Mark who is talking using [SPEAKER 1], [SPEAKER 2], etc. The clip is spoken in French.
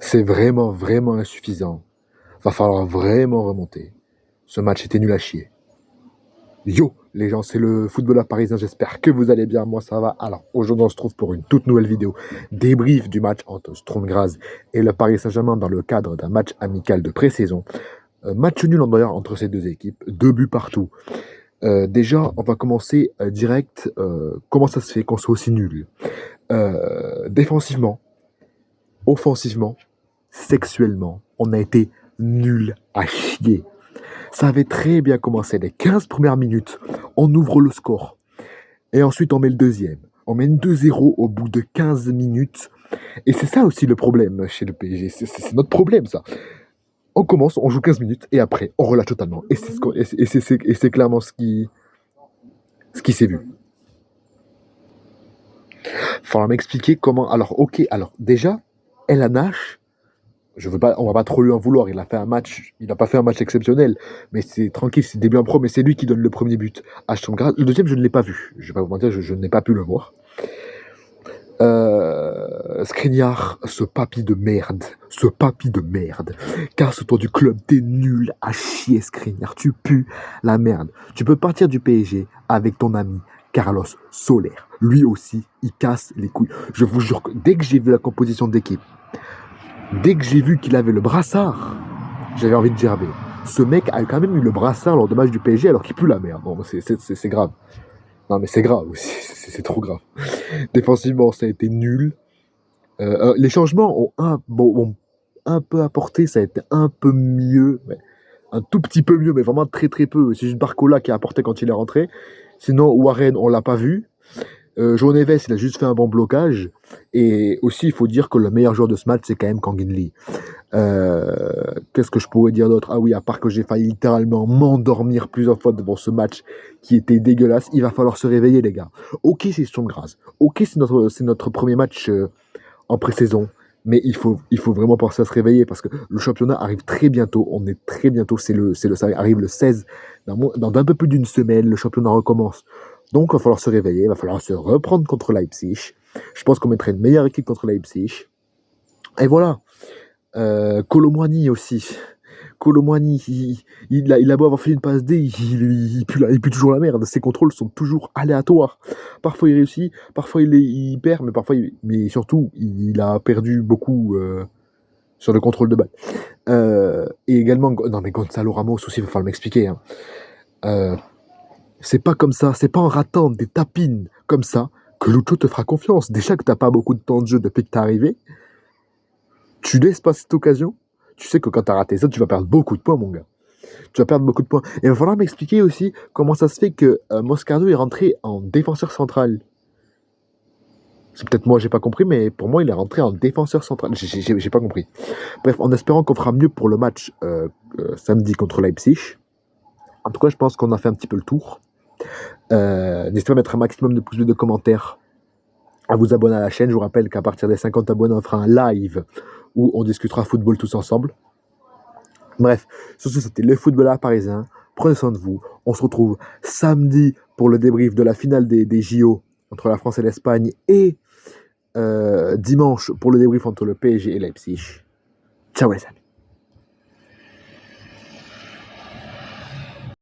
[SPEAKER 1] C'est vraiment, vraiment insuffisant. Va falloir vraiment remonter. Ce match était nul à chier. Yo, les gens, c'est le footballeur parisien. J'espère que vous allez bien. Moi, ça va. Alors, aujourd'hui, on se trouve pour une toute nouvelle vidéo. Débrief du match entre Sturm Graz et le Paris Saint-Germain dans le cadre d'un match amical de pré-saison. Match nul en d'ailleurs entre ces deux équipes. 2 buts partout. Déjà, on va commencer direct. Comment ça se fait qu'on soit aussi nul défensivement, offensivement, sexuellement, on a été nul à chier. Ça avait très bien commencé les 15 premières minutes. On ouvre le score. Et ensuite, on met le deuxième. On mène 2-0 au bout de 15 minutes. Et c'est ça aussi le problème chez le PSG. C'est notre problème, ça. On commence, on joue 15 minutes, et après, on relâche totalement. Et c'est clairement ce qui s'est vu. Faudra m'expliquer comment... Alors, ok, alors déjà, El Nash, on va pas trop lui en vouloir. Il a pas fait un match exceptionnel, mais c'est tranquille, c'est début en pro, mais c'est lui qui donne le premier but à Sturm Graz. Le deuxième, je ne l'ai pas vu. Je vais pas vous mentir, je n'ai pas pu le voir. Skriniar, ce papy de merde. Casse-toi du club, t'es nul à chier, Skriniar. Tu pues la merde. Tu peux partir du PSG avec ton ami Carlos Soler. Lui aussi, il casse les couilles. Je vous jure que dès que j'ai vu la composition d'équipe, dès que j'ai vu qu'il avait le brassard, j'avais envie de gerber. Ce mec a quand même eu le brassard lors de match du PSG alors qu'il pue la merde. Bon, c'est grave. Non, mais c'est grave aussi. C'est trop grave. Défensivement, ça a été nul. Les changements ont un peu apporté. Ça a été un peu mieux. Un tout petit peu mieux, mais vraiment très très peu. C'est juste Barcola qui a apporté quand il est rentré. Sinon, Warren, on l'a pas vu. João Neves, il a juste fait un bon blocage. Et aussi, il faut dire que le meilleur joueur de ce match, c'est quand même Kangin Lee. Qu'est-ce que je pourrais dire d'autre? Ah oui, à part que j'ai failli littéralement m'endormir plusieurs fois devant ce match qui était dégueulasse. Il va falloir se réveiller, les gars. Ok, c'est Sturm Graz. Ok, c'est notre premier match en pré-saison. Mais il faut vraiment penser à se réveiller parce que le championnat arrive très bientôt. On est très bientôt. Ça arrive le 16. Dans un peu plus d'une semaine, le championnat recommence. Donc, il va falloir se réveiller. Il va falloir se reprendre contre Leipzig. Je pense qu'on mettrait une meilleure équipe contre Leipzig. Et voilà. Colomwani aussi. Colomwani, il a beau avoir fait une passe D, il pue toujours la merde. Ses contrôles sont toujours aléatoires. Parfois il réussit, parfois il perd, mais surtout il a perdu beaucoup sur le contrôle de balle. Et également, non mais Gonzalo Ramos aussi, il va falloir m'expliquer. C'est pas comme ça, c'est pas en ratant des tapines comme ça que Lucho te fera confiance. Déjà que t'as pas beaucoup de temps de jeu depuis que t'es arrivé, tu laisses passer cette occasion. Tu sais que quand t'as raté ça, tu vas perdre beaucoup de points, mon gars. Tu vas perdre beaucoup de points. Et il va falloir m'expliquer aussi comment ça se fait que Moscardo est rentré en défenseur central. C'est peut-être moi, j'ai pas compris, mais pour moi, il est rentré en défenseur central. J'ai pas compris. Bref, en espérant qu'on fera mieux pour le match samedi contre Leipzig. En tout cas, je pense qu'on a fait un petit peu le tour. N'hésitez pas à mettre un maximum de pouces bleus, de commentaires, à vous abonner à la chaîne. Je vous rappelle qu'à partir des 50 abonnés, on fera un live où on discutera football tous ensemble. Bref, sur ce, c'était le footballeur parisien. Prenez soin de vous. On se retrouve samedi pour le débrief de la finale des JO entre la France et l'Espagne et dimanche pour le débrief entre le PSG et Leipzig. Ciao les amis.